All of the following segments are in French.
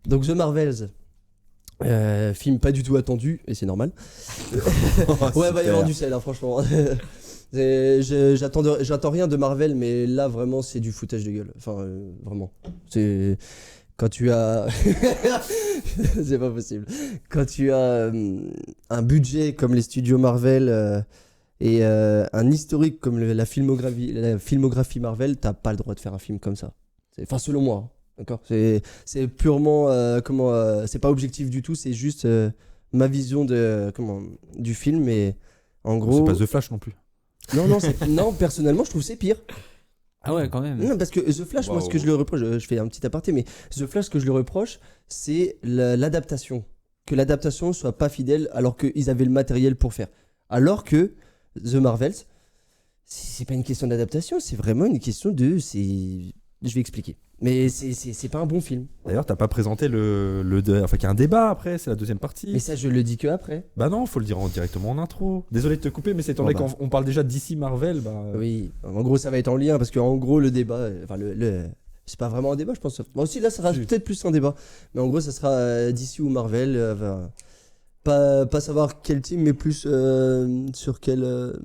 Donc The Marvels, film pas du tout attendu, et c'est normal. Ouais, bah il y avoir du sel, hein, franchement. J'attends rien de Marvel, mais là vraiment c'est du foutage de gueule. Enfin, vraiment. C'est. Quand tu as. C'est pas possible. Quand tu as un budget comme les studios Marvel et un historique comme la filmographie Marvel, t'as pas le droit de faire un film comme ça. Enfin, selon moi. Hein. D'accord, c'est purement c'est pas objectif du tout, c'est juste ma vision du film. Et en gros, c'est pas The Flash non plus. Non, personnellement je trouve que c'est pire. Ah ouais, quand même. Non, parce que The Flash, moi ce que je le reproche, je fais un petit aparté, mais The Flash, ce que je le reproche, c'est l'adaptation, que l'adaptation soit pas fidèle alors qu'ils avaient le matériel pour faire, alors que The Marvels, c'est pas une question d'adaptation, c'est vraiment une question je vais expliquer. Mais c'est pas un bon film. D'ailleurs, t'as pas présenté enfin, qu'il y a un débat après, c'est la deuxième partie. Mais ça, je le dis que après. Bah non, faut le dire directement en intro. Désolé de te couper, mais c'est étant donné qu'on parle déjà d'ici Marvel. Oui, en gros, ça va être en lien parce que en gros, le débat, enfin c'est pas vraiment un débat, je pense. Moi aussi, là, ça sera peut-être plus un débat. Mais en gros, ça sera DC ou Marvel. Pas savoir quel team, mais plus sur quelle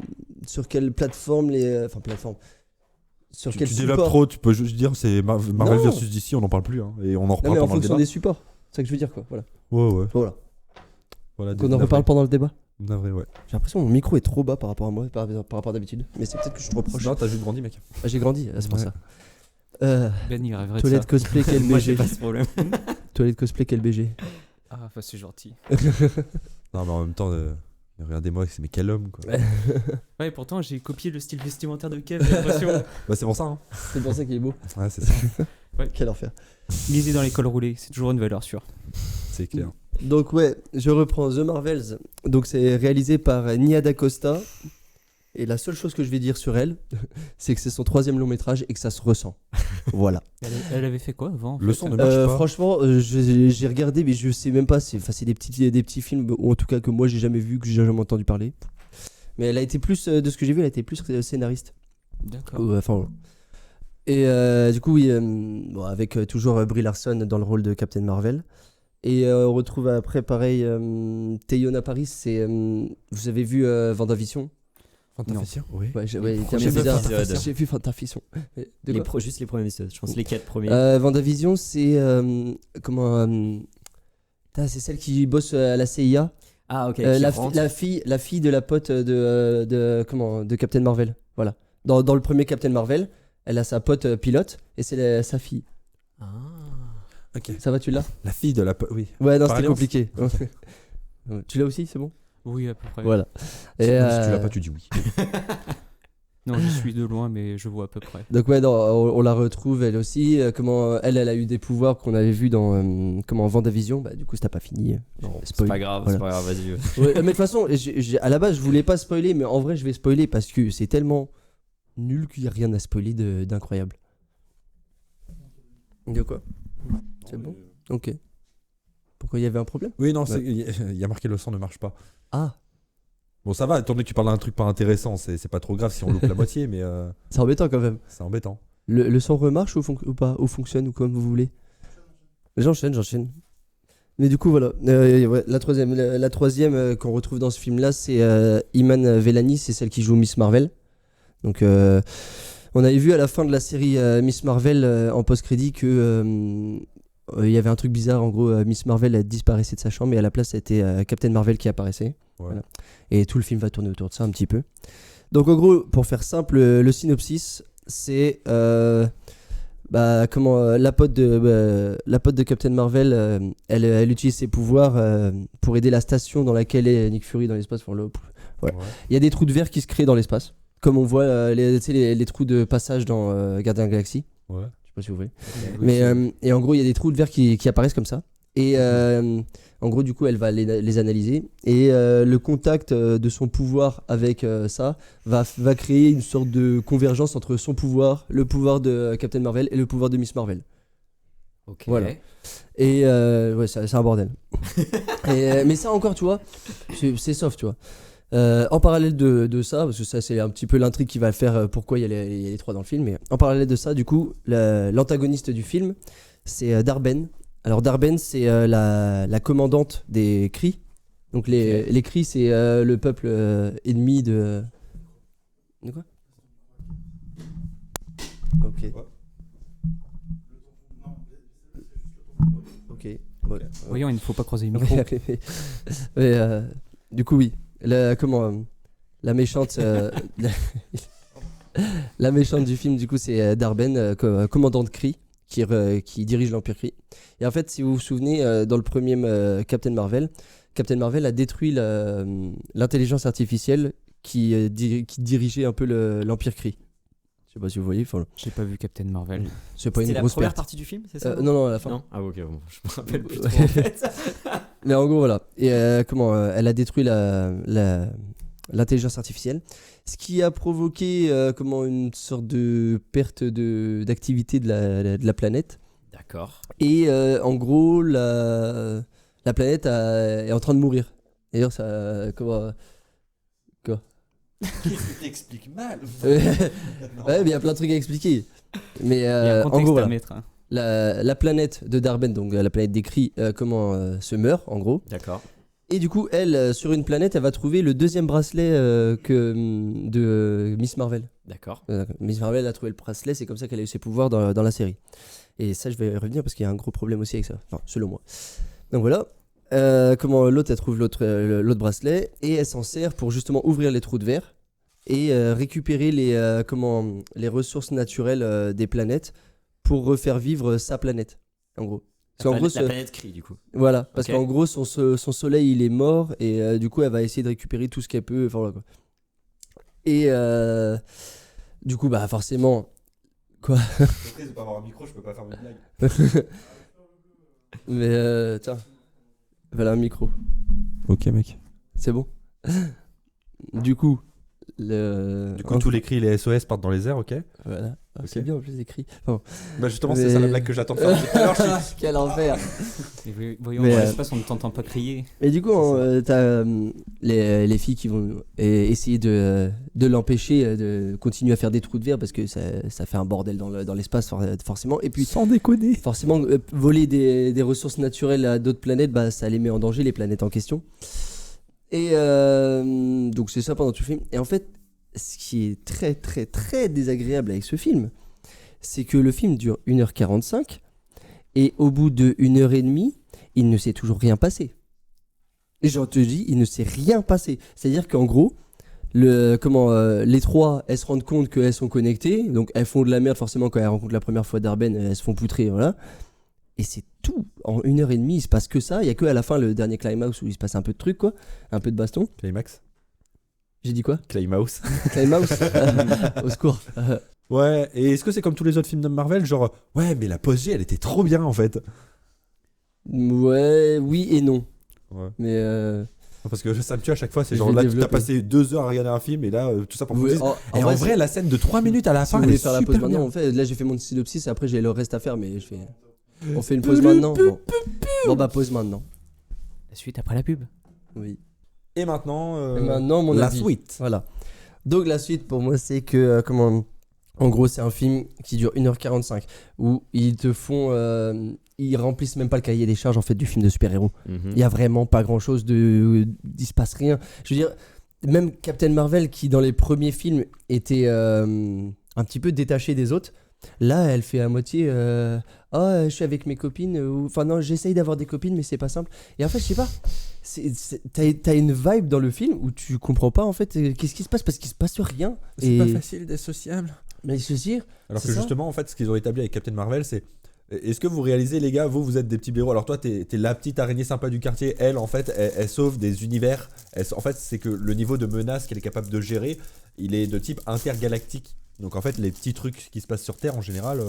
plateforme plateforme. Sur quel tu support. développes trop, tu peux juste dire c'est Marvel versus DC, on n'en parle plus. Hein, et on en reparle mais pendant en fonction le débat. des supports. C'est ça que je veux dire, quoi. Voilà. Ouais. Voilà. Donc on en reparle pendant le débat. Navré, ouais. J'ai l'impression que mon micro est trop bas par rapport à moi, par rapport à d'habitude. Mais c'est peut-être que je suis trop proche. Non, t'as juste grandi, mec. Ah, j'ai grandi, c'est pour ça. Ben, il rêverait Toilette de ça. cosplay, quel Moi, j'ai BG. pas ce problème. Toilette cosplay, quel BG. Ah, enfin, c'est gentil. Non, mais en même temps, regardez-moi, mais quel homme, quoi. Ouais, pourtant, j'ai copié le style vestimentaire de Kev, j'ai l'impression. Bah, c'est pour ça, hein. C'est pour ça qu'il est beau. Ouais, c'est ça. Ouais. Quel enfer. Lisez dans l'école roulée, c'est toujours une valeur sûre. C'est clair. Donc ouais, je reprends The Marvels. Donc c'est réalisé par Nia DaCosta. Et la seule chose que je vais dire sur elle, c'est que c'est son 3e long métrage et que ça se ressent. Voilà. Elle avait fait quoi avant? Le son ne marche pas. Franchement, j'ai regardé, mais je sais même pas. C'est des petits films, ou en tout cas que moi j'ai jamais vu, que j'ai jamais entendu parler. Mais elle a été plus, de ce que j'ai vu, elle a été plus scénariste. D'accord. Enfin, et du coup, oui, avec toujours Brie Larson dans le rôle de Captain Marvel. Et on retrouve après, pareil, Teyona Paris. Vous avez vu WandaVision? Fantaficien. Oui. Ouais, j'ai vu Fantaficien. Juste les premiers épisodes, je pense les 4 premiers. WandaVision, c'est c'est celle qui bosse à la CIA. Ah ok. La fille de la pote de Captain Marvel. Voilà. Dans le premier Captain Marvel, elle a sa pote pilote et c'est sa fille. Ah. Ok. Ça va, tu l'as? La fille de la pote, oui. Ouais, non, Par c'était alliance. compliqué. Tu l'as aussi, c'est bon? Oui, à peu près. Voilà. Si tu l'as pas, tu dis oui. Non, je suis de loin, mais je vois à peu près. Donc ouais, on la retrouve elle aussi. Elle a eu des pouvoirs qu'on avait vu dans WandaVision. Bah du coup, c'était pas fini. C'est pas grave, voilà. c'est pas grave, vas-y. Ouais, mais de toute façon, à la base, je voulais pas spoiler, mais en vrai, je vais spoiler parce que c'est tellement nul qu'il y a rien à spoiler d'incroyable. De quoi? C'est bon? Ok. Pourquoi il y avait un problème? Oui, non, il y a marqué le son ne marche pas. Ah. Bon, ça va, étant donné que tu parles d'un truc pas intéressant, c'est pas trop grave si on loupe la moitié, mais C'est embêtant quand même. c'est embêtant. Le son remarche ou pas? Ou fonctionne ou comme vous voulez? J'enchaîne. Mais du coup, voilà. Ouais, la troisième qu'on retrouve dans ce film-là, c'est Iman Vellani, c'est celle qui joue Miss Marvel. Donc, on avait vu à la fin de la série Miss Marvel en post-crédit que il y avait un truc bizarre. En gros, Miss Marvel elle disparaissait de sa chambre et à la place, c'était Captain Marvel qui apparaissait. Ouais. Voilà. Et tout le film va tourner autour de ça un petit peu. Donc, en gros, pour faire simple, le synopsis, c'est la pote de Captain Marvel, elle utilise ses pouvoirs pour aider la station dans laquelle est Nick Fury dans l'espace. Voilà. Ouais. Il y a des trous de verre qui se créent dans l'espace, comme on voit les trous de passage dans Gardien de la Galaxie. Ouais. Je sais pas si vous voyez. Oui, Mais et en gros, il y a des trous de verre qui apparaissent comme ça. Et en gros, du coup, elle va les analyser. Et le contact de son pouvoir avec ça va créer une sorte de convergence entre son pouvoir, le pouvoir de Captain Marvel et le pouvoir de Miss Marvel. Ok. Voilà. Et ouais, c'est un bordel. Mais ça encore, tu vois, c'est soft, tu vois. En parallèle de ça, parce que ça c'est un petit peu l'intrigue qui va faire pourquoi il y a les trois dans le film, mais en parallèle de ça, du coup, l'antagoniste du film, c'est Darben, Alors Darben, c'est la commandante des Kree. Donc les Kree, c'est le peuple ennemi de... De quoi? Ok. Ok. Ouais. Voyons, il ne faut pas croiser les micros. Mais, du coup, oui. La méchante... la méchante du film, du coup, c'est Darben, commandante Kree, qui dirige l'Empire Kree. Et en fait, si vous vous souvenez, dans le premier Captain Marvel a détruit l'intelligence artificielle qui dirigeait un peu l'Empire Kree. Je sais pas si vous voyez. J'ai pas vu Captain Marvel. C'est pas C'était une la grosse première perte. partie du film, c'est ça Non, à la fin. Non ah ok, bon, je me rappelle plus trop en fait. Mais en gros, voilà. Et elle a détruit l'intelligence artificielle, ce qui a provoqué une sorte de perte d'activité de la planète. D'accord. Et en gros, la planète est en train de mourir. D'ailleurs, ça. Quoi? Qu'est-ce que t'expliques mal? Ouais, mais il y a plein de trucs à expliquer. Mais Il y a un en contexte gros, à voilà. mettre. Hein. La planète de Darben, donc la planète des Kree, se meurt, en gros. D'accord. Et du coup, elle, sur une planète, elle va trouver le deuxième bracelet de Miss Marvel. D'accord. Miss Marvel a trouvé le bracelet, c'est comme ça qu'elle a eu ses pouvoirs dans la série. Et ça, je vais y revenir parce qu'il y a un gros problème aussi avec ça. Enfin, selon moi. Donc voilà. L'autre, elle trouve l'autre bracelet et elle s'en sert pour justement ouvrir les trous de verre et récupérer les ressources naturelles des planètes pour refaire vivre sa planète, en gros. Parce qu'en gros, La planète Kree du coup. voilà, parce Ok. qu'en gros, son soleil, il est mort, et du coup, elle va essayer de récupérer tout ce qu'elle peut. Enfin, voilà, quoi. Et du coup, bah forcément... Je suis triste de pas avoir un micro, je peux pas faire mes blagues. Mais tiens, voilà un micro, Ok, mec. c'est bon. Du coup, tous les cris, les SOS partent dans les airs, ok? Voilà. Ah, Ok. c'est bien en plus écrit. Enfin, Bah justement, Mais- c'est ça la blague que j'attends de faire depuis tout à l'heure. quel enfer. Voyons, Mais, dans l'espace, on ne t'entend pas crier. Et du coup, t'as les filles qui vont essayer de l'empêcher de continuer à faire des trous de verre parce que ça fait un bordel dans l'espace forcément. Et puis Sans déconner. forcément, voler des ressources naturelles à d'autres planètes, bah, ça les met en danger, les planètes en question. Et donc c'est ça pendant tout le film. Et en fait, ce qui est très très très désagréable avec ce film, c'est que le film dure 1h45 et au bout de 1h30, il ne s'est toujours rien passé. Et je te dis, il ne s'est rien passé. C'est-à-dire qu'en gros, les trois, elles se rendent compte qu'elles sont connectées, donc elles font de la merde forcément quand elles rencontrent la première fois Darben, elles se font poutrer, voilà. Et c'est tout. En 1h30, il se passe que ça. Il y a que à la fin le dernier climax où il se passe un peu de trucs, quoi, un peu de baston. Climax. J'ai dit quoi? Climax. Climax. Au secours. Ouais, et est-ce que c'est comme tous les autres films de Marvel, genre, ouais, mais la pause G, elle était trop bien en fait. Ouais, oui et non. Ouais. Mais Parce que ça me tue à chaque fois, c'est Je genre vais là, le tu t'as développer. passé 2 heures à regarder un film, et là, tout ça pour oui, vous dire. Et en vrai, la scène de 3 minutes à la si fin, vous elle voulez est faire la pause super maintenant, bien. on fait. Là, j'ai fait mon synopsis et après j'ai le reste à faire, mais on fait une pause maintenant. Bon, bah pause maintenant. La suite après la pub. Oui. Et maintenant, Et maintenant, mon la avis. suite. Voilà. Donc la suite pour moi, c'est que en gros, c'est un film qui dure 1h45 où ils te font ils remplissent même pas le cahier des charges en fait du film de super-héros. Il y a vraiment pas grand-chose il se passe rien. Je veux dire, même Captain Marvel qui dans les premiers films était un petit peu détaché des autres, là elle fait à moitié je suis avec mes copines enfin non, j'essaye d'avoir des copines mais c'est pas simple. Et en fait, je sais pas, t'as une vibe dans le film où tu comprends pas en fait qu'est-ce qui se passe parce qu'il se passe rien. C'est pas facile d'être sociable. Mais je veux dire, Alors c'est que ça. justement, en fait, ce qu'ils ont établi avec Captain Marvel, c'est. Est-ce que vous réalisez, les gars, vous êtes des petits blaireaux. Alors toi, t'es la petite araignée sympa du quartier. Elle, en fait, elle sauve des univers. En fait, c'est que le niveau de menace qu'elle est capable de gérer, il est de type intergalactique. Donc en fait, les petits trucs qui se passent sur Terre, en général,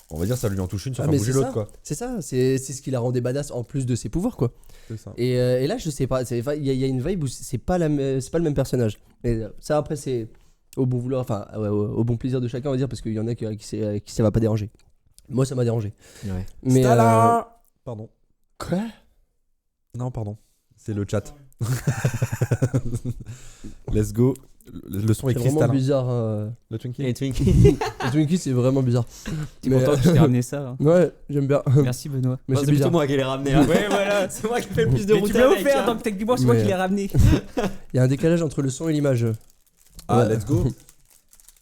on va dire, ça lui en touche une sans Ah, faire mais bouger c'est l'autre, ça. quoi. C'est ça, c'est ce qui la rendait badass en plus de ses pouvoirs, quoi. C'est ça. Et là, je sais pas, il y a une vibe où c'est pas le même personnage. Mais ça, après, c'est au bon vouloir, enfin, au bon plaisir de chacun, on va dire, parce qu'il y en a qui ça va pas déranger. Moi, ça m'a dérangé. Ouais. Mais Stala Pardon. quoi? Non, pardon. C'est le chat. Let's go. Le son est C'est vraiment cristallin. bizarre. Hein. Le Twinkie. Les Twinkies. Le Twinkie, c'est vraiment bizarre. T'es Mais, content que je t'ai ramené ça. Hein. Ouais, j'aime bien. Merci Benoît. Mais Bon, c'est c'est plutôt bizarre. moi qui l'ai ramené. Hein. Ouais, voilà. C'est moi qui fais le plus de Mais route tu me l'as avec. offert, hein. donc techniquement c'est moi Mais- qui l'ai ramené. Il y a un décalage entre le son et l'image. Ah, Ouais. let's go.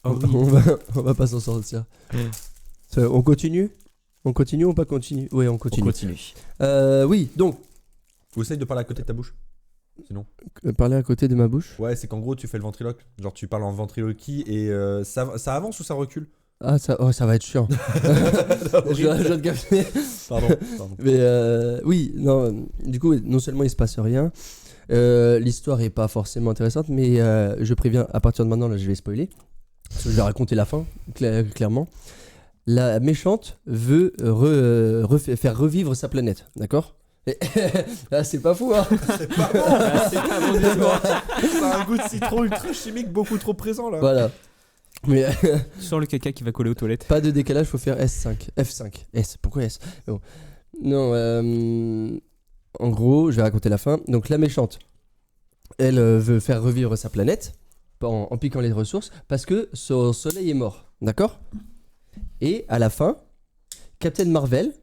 On va pas s'en sortir. On continue ou pas continue? Ouais, on On continue. continue. Oui, donc, Ou essaye de parler à côté de ta bouche. Sinon. parler à côté de ma bouche. Ouais, c'est qu'en gros, tu fais le ventriloque. Genre, tu parles en ventriloquie et ça avance ou ça recule? Ah, ça va être chiant. je dois te capter. Pardon. Mais oui, non, du coup, non seulement il se passe rien, l'histoire est pas forcément intéressante, mais je préviens, à partir de maintenant, là, je vais spoiler. Parce que je vais raconter la fin, clairement. La méchante veut faire revivre sa planète, d'accord? Là, c'est pas fou, hein? C'est pas bon. C'est pas bon du tout. Ça a un goût de citron ultra chimique beaucoup trop présent là. Voilà. Mais Tu sens le caca qui va coller aux toilettes. pas de décalage, faut faire S5. F5. S, pourquoi S? Bon. Non, en gros, je vais raconter la fin. Donc, la méchante, elle veut faire revivre sa planète en piquant les ressources parce que son soleil est mort. D'accord? Et à la fin, Captain Marvel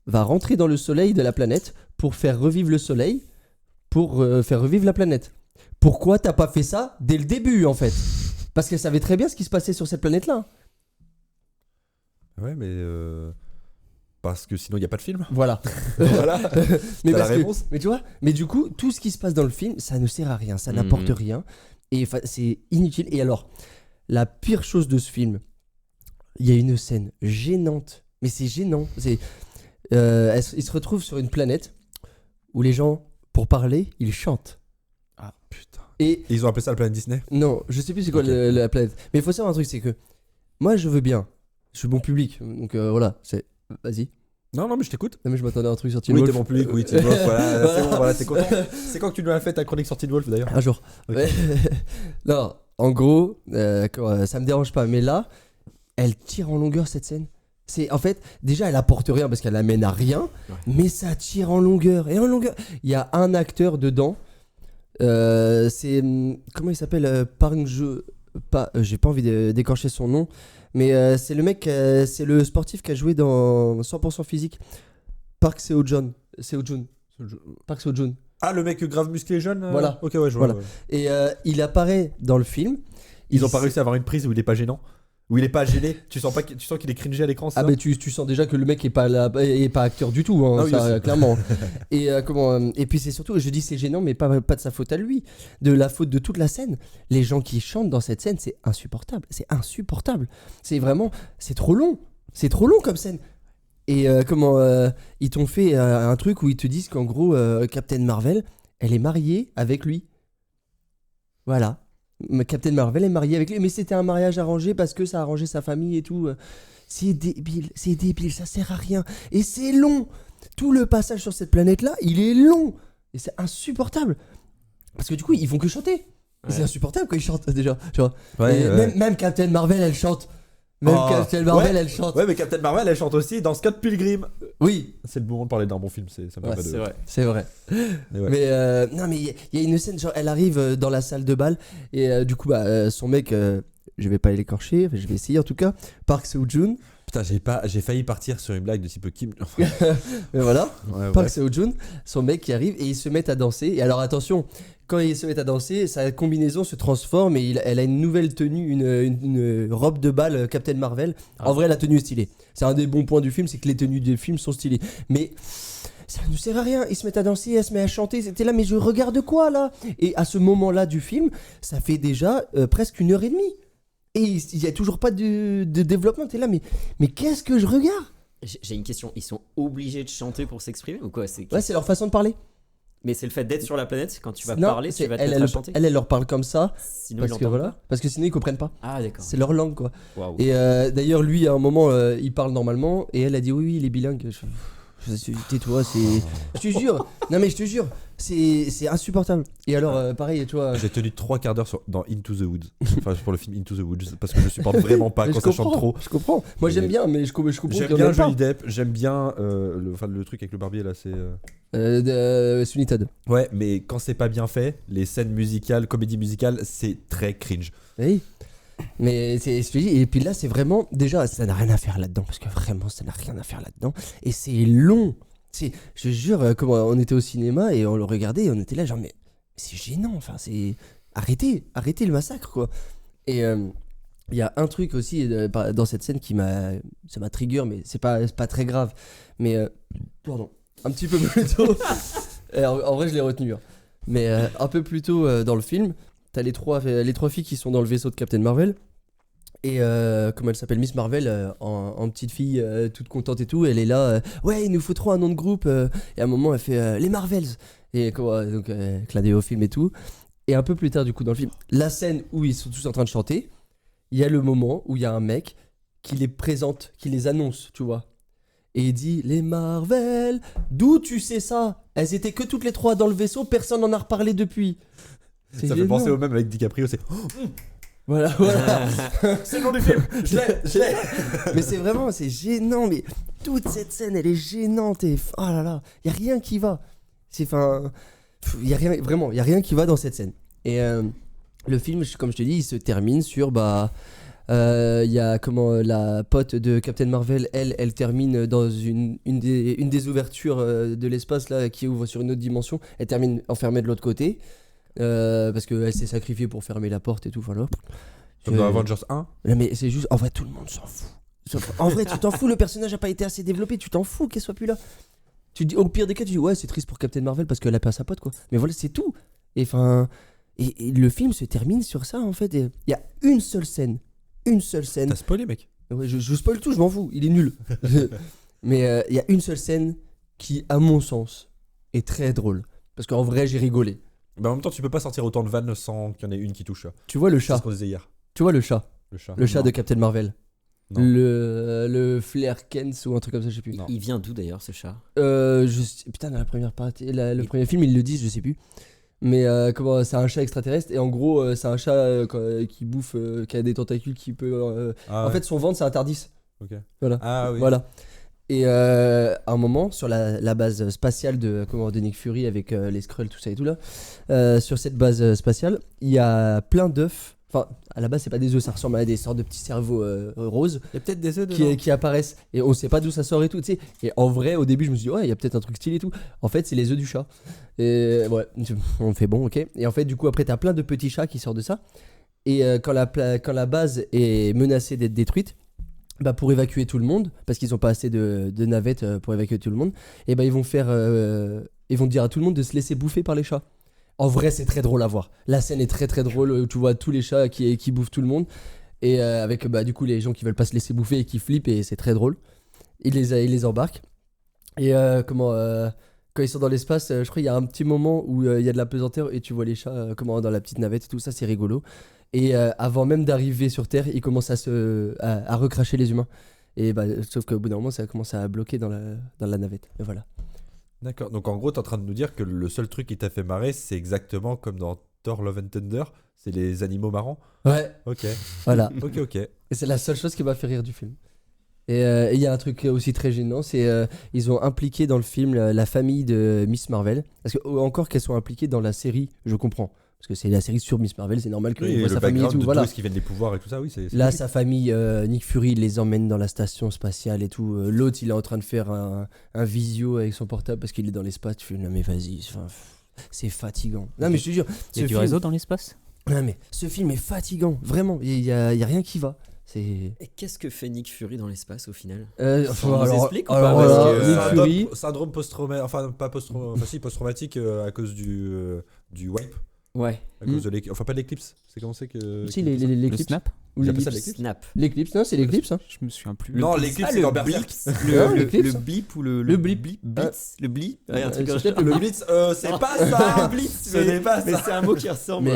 va rentrer dans le soleil de la planète pour faire revivre le soleil, pour faire revivre la planète. Pourquoi t'as pas fait ça dès le début, en fait? Parce qu'elle savait très bien ce qui se passait sur cette planète-là. Ouais, mais parce que sinon il y a pas de film. Voilà. Voilà. Mais T'as la parce que- réponse. mais tu vois, mais du coup, tout ce qui se passe dans le film, ça ne sert à rien, ça n'apporte Mhm. rien, et c'est inutile. Et alors, la pire chose de ce film, il y a une scène gênante, mais c'est gênant. Il se retrouve sur une planète où les gens, pour parler, ils chantent. Ah putain. Et Ils ont appelé ça la planète Disney. non, je sais plus c'est quoi Ok. la planète, mais il faut savoir un truc, c'est que moi, je veux bien, je suis bon public, donc voilà, vas-y. Non, non, mais je t'écoute. Non mais je m'attendais à un truc sur Teen Oui, Wolf. t'es mon public, oui, Teen Wolf, voilà, c'est bon, voilà, t'es content. C'est quand que tu nous as fait ta chronique sur Teen Wolf d'ailleurs? Un jour. Ok. Ouais. Non, en gros, ça me dérange pas. Mais là, elle tire en longueur cette scène. En fait, déjà, elle apporte rien parce qu'elle amène à rien. Ouais. Mais ça tire en longueur. Et en longueur. Il y a un acteur dedans. Comment il s'appelle Park Jo. J'ai pas envie d'écorcher son nom. Mais c'est le mec, c'est le sportif qui a joué dans 100% physique. Park Seo-joon. Park Seo-joon. Ah, le mec grave musclé jeune Voilà. Ok, ouais, je vois. Voilà. ouais. Et il apparaît dans le film. Ils ont pas réussi à avoir une prise où il est pas gênant? Où il est pas gêné? Tu sens qu'il est cringé à l'écran, c'est Ah ça? mais tu sens déjà que le mec est pas acteur du tout, hein, Ah oui, ça, aussi. clairement. Et puis c'est surtout, je dis c'est gênant, mais pas de sa faute à lui, de la faute de toute la scène. Les gens qui chantent dans cette scène, c'est insupportable, c'est vraiment, c'est trop long comme scène. Et ils t'ont fait un truc où ils te disent qu'en gros Captain Marvel, elle est mariée avec lui. Voilà. Captain Marvel est mariée avec lui, mais c'était un mariage arrangé parce que ça arrangeait sa famille et tout. C'est débile, ça sert à rien. Et c'est long. Tout le passage sur cette planète-là, il est long. Et c'est insupportable. Parce que du coup, ils font que chanter. Et c'est Ouais. insupportable quand ils chantent déjà. Tu vois. Ouais, Et ouais. même Captain Marvel, elle chante. Même Oh, Captain Marvel, ouais. elle chante. Ouais, mais Captain Marvel, elle chante aussi dans Scott Pilgrim. Oui, C'est le moment de parler d'un bon film, ça me Ouais, permet de. C'est vrai. c'est vrai. Mais ouais. Mais non, mais il y a une scène, genre, elle arrive dans la salle de bal et du coup, son mec, je vais pas l'écorcher, je vais essayer en tout cas. Park Seo-joon, Putain, j'ai failli partir sur une blague de type Kim. mais voilà. Ouais, Park ouais. Seo-joon, son mec qui arrive et ils se mettent à danser. Et alors attention, quand ils se mettent à danser, sa combinaison se transforme et elle a une nouvelle tenue, une robe de bal Captain Marvel. En vrai, la tenue est stylée. C'est un des bons points du film, c'est que les tenues des films sont stylées. Mais ça ne sert à rien. Ils se mettent à danser, elle se met à chanter. C'était là, mais je regarde quoi là? Et à ce moment-là du film, ça fait déjà presque 1h30. Et il n'y a toujours pas de développement. T'es là, mais qu'est-ce que je regarde? J'ai une question. Ils sont obligés de chanter pour s'exprimer ou quoi? Ouais, c'est leur façon de parler. Mais c'est le fait d'être sur la planète, quand tu vas Non, parler, c'est- tu vas te mettre à chanter. elle leur parle comme ça. Sinon, Parce ils que l'entendent voilà, parce que sinon ils comprennent pas. pas. Ah, d'accord. C'est leur langue quoi. Waouh. Et d'ailleurs lui à un moment il parle normalement et elle a dit oui il est bilingue. Tais-toi, je te jure. Non mais je te jure, c'est insupportable. Et alors pareil tu vois. J'ai tenu 3 quarts d'heure dans Into the Woods. Enfin, pour le film Into the Woods. Parce que je supporte vraiment pas Mais quand je ça chante comprends, trop. je comprends. Moi j'aime Et- bien mais je comprends qu'il J'aime y en bien ait pas. Johnny Depp, j'aime bien le truc avec le barbier là, c'est. Sweeney Todd. Ouais, mais quand c'est pas bien fait, les scènes musicales, comédie musicale, c'est très cringe. Oui. Mais c'est ce que je dis. Et puis là, c'est vraiment. Déjà, ça n'a rien à faire là-dedans. Parce que vraiment, ça n'a rien à faire là-dedans. Et c'est long. Je te jure, comment on était au cinéma et on le regardait et on était là, genre, mais c'est gênant. Enfin, c'est. Arrêtez le massacre, quoi. Et il y a un truc aussi dans cette scène ça m'a trigger, mais c'est pas très grave. Mais pardon, un petit peu plus tôt. En vrai, je l'ai retenu. Hein. Mais un peu plus tôt dans le film, t'as les trois filles qui sont dans le vaisseau de Captain Marvel. Et comment elle s'appelle, Miss Marvel, en petite fille toute contente et tout, elle est là. Ouais, il nous faut trop un nom de groupe. Et à un moment, elle fait les Marvels. Et donc clin d'œil au film et tout. Et un peu plus tard, du coup, dans le film, la scène où ils sont tous en train de chanter, il y a le moment où il y a un mec qui les présente, qui les annonce, tu vois. Et il dit, les Marvel, d'où tu sais ça? Elles étaient que toutes les trois dans le vaisseau, personne n'en a reparlé depuis. Ça fait penser au même avec DiCaprio, c'est... Voilà. C'est le nom du film. Je l'ai. Mais c'est gênant, mais toute cette scène, elle est gênante et... Oh là là, il y a rien qui va. Il y a rien qui va dans cette scène. Et le film, comme je te dis, il se termine sur il y a la pote de Captain Marvel, elle termine dans une des ouvertures de l'espace là qui ouvre sur une autre dimension. Elle termine enfermée de l'autre côté parce qu'elle s'est sacrifiée pour fermer la porte et tout. Voilà. Comme dans Avengers 1. Mais c'est juste, en vrai, tout le monde s'en fout. En vrai, tu t'en fous, le personnage n'a pas été assez développé, tu t'en fous qu'elle soit plus là. Tu dis, au pire des cas, tu dis ouais, c'est triste pour Captain Marvel parce qu'elle a pas sa pote, quoi. Mais voilà, c'est tout. Et le film se termine sur ça, en fait. Il y a une seule scène. T'as spoilé, mec. Ouais, je spoil tout, je m'en fous, il est nul. Mais il y a une seule scène qui, à mon sens, est très drôle. Parce qu'en vrai, j'ai rigolé. Bah en même temps, tu peux pas sortir autant de vannes sans qu'il y en ait une qui touche. Tu vois le C'est chat. ce qu'on disait hier. Tu vois le chat. Le chat Non. de Captain Marvel. Non. Le Flair Kens ou un truc comme ça, je sais plus. Non. Il vient d'où d'ailleurs ce chat? Putain, dans la première partie, le premier film, ils le disent, je sais plus. Mais c'est un chat extraterrestre et en gros, c'est un chat qui bouffe, qui a des tentacules qui peut. En fait, son ventre, c'est un Tardis. Ok. Voilà. Ah oui. Voilà. Et à un moment, sur la base spatiale de Nick Fury avec les Skrulls, tout ça et tout là, sur cette base spatiale, il y a plein d'œufs. Enfin, à la base, c'est pas des œufs, ça ressemble à des sortes de petits cerveaux roses. Il y a peut-être des œufs dedans. Qui apparaissent et on sait pas d'où ça sort et tout, tu sais. Et en vrai, au début, je me suis dit, ouais, il y a peut-être un truc stylé et tout. En fait, c'est les œufs du chat. Et ouais, on fait bon, ok. Et en fait, du coup, après, t'as plein de petits chats qui sortent de ça. Et quand la base est menacée d'être détruite, pour évacuer tout le monde, parce qu'ils ont pas assez de navettes pour évacuer tout le monde, et ils vont dire à tout le monde de se laisser bouffer par les chats. En vrai, c'est très drôle à voir. La scène est très très drôle où tu vois tous les chats qui bouffent tout le monde. Et avec du coup les gens qui veulent pas se laisser bouffer et qui flippent, et c'est très drôle. Il les embarque. Et quand ils sont dans l'espace, je crois qu'il y a un petit moment où il y a de la pesanteur et tu vois les chats dans la petite navette et tout ça, c'est rigolo. Et avant même d'arriver sur Terre, ils commencent à recracher les humains. Et sauf qu'au bout d'un moment, ça commence à bloquer dans la navette. Et voilà. D'accord. Donc en gros, t'es en train de nous dire que le seul truc qui t'a fait marrer, c'est exactement comme dans Thor Love and Thunder, c'est les animaux marrants. Ouais. Ok. Voilà. Ok. Et c'est la seule chose qui m'a fait rire du film. Et il y a un truc aussi très gênant, c'est ils ont impliqué dans le film la famille de Miss Marvel. Parce que encore qu'elles soient impliquées dans la série, je comprends. Parce que c'est la série sur Miss Marvel, c'est normal que Oui, voit le sa famille et background tout. de Voilà. tout ce qui viennent des pouvoirs et tout ça, oui, c'est Là, logique. sa famille, Nick Fury, il les emmène dans la station spatiale et tout. L'autre, il est en train de faire un visio avec son portable parce qu'il est dans l'espace. Tu fais, non mais vas-y, c'est fatigant. Non mais je te jure, Il y a du réseau dans l'espace? Non mais ce film est fatigant, vraiment. Il y a rien qui va. Et qu'est-ce que fait Nick Fury dans l'espace au final? On nous explique ou pas? alors, Parce voilà, que, Nick Fury, Syndrome post-traumatique, enfin pas post-traumatique, enfin si post-traumatique à cause du wipe, Ouais. à cause de l'éclipse, enfin pas de l'éclipse, c'est comment c'est que... si que- Le l'éclipse. snap? Ou Ils appellent ça l'ellipse. l'éclipse. Snap. L'éclipse, non, c'est l'éclipse. Hein. Je me souviens plus. Non, l'éclipse Ah, c'est dans le Berserk. blitz. Ah, l'éclipse. Le blip ou le blip. blitz. Le blip. Ouais, un truc c'est comme peut-être ça. le Le blitz, c'est pas ça. blitz. Ce n'est pas Mais ça. c'est un mot qui ressemble.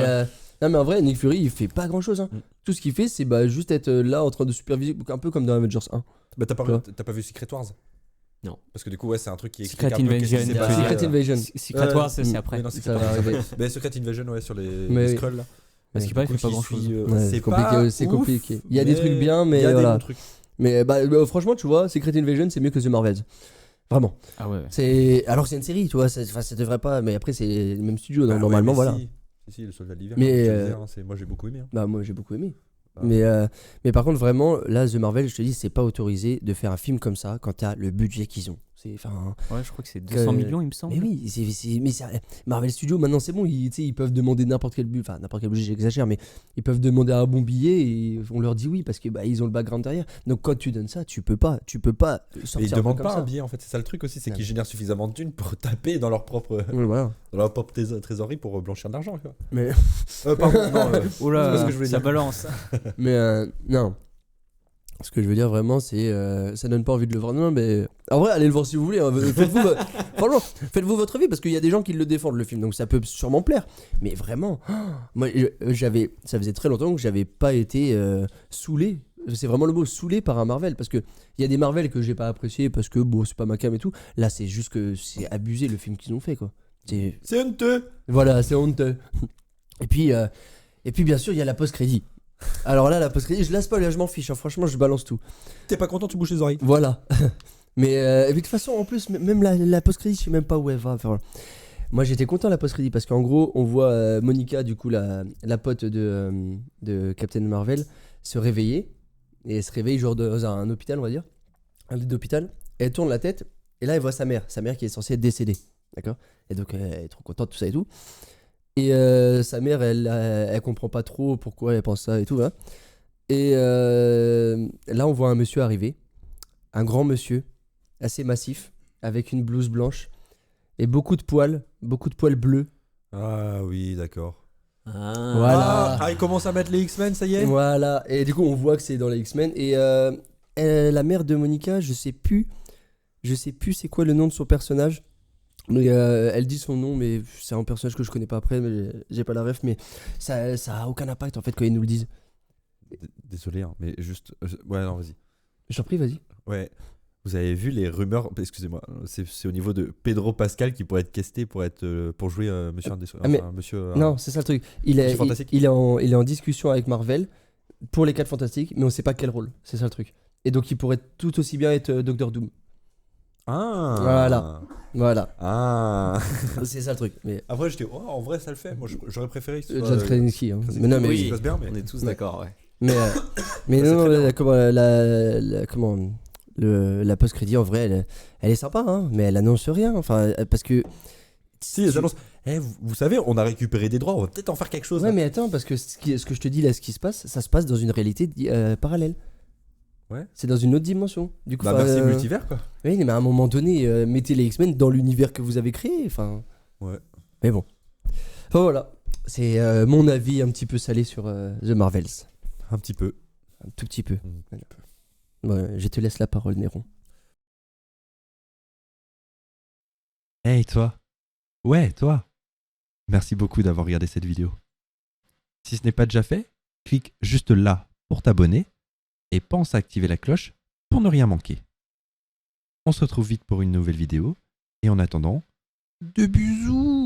Non mais en vrai, Nick Fury, il fait pas grand chose. Hein. Tout ce qu'il fait, c'est juste être là en train de superviser, un peu comme dans Avengers 1. Bah t'as Tu vois. pas vu Secret Wars? Non. Parce que du coup ouais c'est un truc qui Secret explique un peu qu'est-ce qui Invasion. s'est passé. Secret Invasion. Secret Wars, c'est mm. après. Mais non, Ça va Secret arriver. Mais Secret Invasion ouais sur les Mais- Skrulls là. Parce qu'il paraît qu'il fait pas grand chose. Ouais, c'est compliqué, pas c'est ouf, compliqué. Il y a des trucs bien, mais il y a des voilà. bons trucs. Mais franchement, tu vois, Secret Invasion, c'est mieux que The Marvels. Vraiment. Ah ouais. Alors que c'est une série, tu vois, ça devrait pas. Mais après, c'est le même studio, Bah ouais, normalement, mais voilà. Si, le soldat d'hiver. Mais, comme je te disais, hein, moi j'ai beaucoup aimé. Hein. Bah, moi, j'ai beaucoup aimé. Ah. Mais par contre, vraiment, là, The Marvel, je te dis, c'est pas autorisé de faire un film comme ça quand t'as le budget qu'ils ont. Enfin. Ouais, je crois que c'est 200 millions, il me semble. Mais oui, Marvel Studios, maintenant c'est bon, tu sais, ils peuvent demander n'importe quel budget, enfin n'importe quel budget, j'exagère, mais ils peuvent demander un bon billet et on leur dit oui parce que bah, ils ont le background derrière. Donc quand tu donnes ça, tu peux pas sortir Et ils un demandent truc pas comme un ça. billet en fait, c'est ça le truc aussi, c'est Ouais. qu'ils génèrent suffisamment de thunes pour taper dans leur propre, Ouais, voilà. trésorerie pour blanchir de l'argent. Tu vois. Mais, Pardon, non, Oh là, c'est pas ce que je voulais ça dire. balance. non. Ce que je veux dire vraiment, c'est ça donne pas envie de le voir. Non, mais en vrai, allez le voir si vous voulez. Hein. Franchement, faites-vous votre vie parce qu'il y a des gens qui le défendent le film, donc ça peut sûrement plaire. Mais vraiment, moi, ça faisait très longtemps que j'avais pas été saoulé. C'est vraiment le mot saoulé par un Marvel parce que il y a des Marvel que j'ai pas apprécié parce que bon, c'est pas ma cam et tout. Là, c'est juste que c'est abusé le film qu'ils ont fait quoi. C'est honteux. Voilà, c'est honteux. Et puis bien sûr, il y a la post-crédit. Alors là, la post-crédit, je la spoil, je m'en fiche. Hein. Franchement, je balance tout. T'es pas content, tu bouges les oreilles. Voilà. Mais et puis, de toute façon, en plus, même la post-crédit, je sais même pas où elle va. Enfin, voilà. Moi, j'étais content de la post-crédit parce qu'en gros, on voit Monica, du coup, la pote de Captain Marvel, se réveiller. Et elle se réveille genre dans un hôpital, on va dire. Un lit d'hôpital. Elle tourne la tête. Et là, elle voit sa mère qui est censée être décédée. D'accord. Et donc, elle est trop contente, tout ça et tout. Et sa mère, elle comprend pas trop pourquoi elle pense ça et tout. Hein. Et là, on voit un monsieur arriver. Un grand monsieur, assez massif, avec une blouse blanche et beaucoup de poils bleus. Ah oui, d'accord. Ah. Voilà. Ah, ils commencent à mettre les X-Men, ça y est. Voilà. Et du coup, on voit que c'est dans les X-Men. Et la mère de Monica, je sais plus c'est quoi le nom de son personnage. Mais elle dit son nom, mais c'est un personnage que je connais pas après, mais j'ai pas la ref, mais ça a aucun impact en fait quand ils nous le disent. Désolé, hein, mais juste. Ouais, non, vas-y. Je t'en prie, vas-y. Ouais. Vous avez vu les rumeurs, excusez-moi, c'est au niveau de Pedro Pascal qui pourrait être casté pour jouer Monsieur Indesso. Ah, mais- Monsieur. Non, c'est ça le truc. Il est Monsieur Fantastique. il est en discussion avec Marvel pour les 4 Fantastiques, mais on sait pas quel rôle. C'est ça le truc. Et donc il pourrait tout aussi bien être Doctor Doom. Ah. Voilà. Ah. C'est ça le truc. Mais Après, j'étais, oh, en vrai, ça le fait. Moi, j'aurais préféré que ce soit, John Krasinski. Hein. Krasinski. Mais non, mais Oui, ça se passe bien, mais. On est tous d'accord, ouais. mais, mais Bah, c'est non, très bien. la post-crédit en vrai, elle est sympa, hein, mais elle annonce rien. Enfin, parce que Si, ils annoncent. Vous savez, on a récupéré des droits, on va peut-être en faire quelque chose. ouais, là. mais attends, parce que ce que je te dis là, ce qui se passe, ça se passe dans une réalité parallèle. Ouais. C'est dans une autre dimension. Du coup, Bah, enfin, merci multivers, quoi. oui, mais à un moment donné, mettez les X-Men dans l'univers que vous avez créé. Enfin. Ouais. Mais bon. Enfin, voilà. C'est mon avis un petit peu salé sur The Marvels. Un petit peu. Un tout petit peu. Un Voilà. Ouais, je te laisse la parole, Néron. Hey toi. Ouais, toi. Merci beaucoup d'avoir regardé cette vidéo. Si ce n'est pas déjà fait, clique juste là pour t'abonner et pense à activer la cloche pour ne rien manquer. On se retrouve vite pour une nouvelle vidéo et en attendant, de bisous.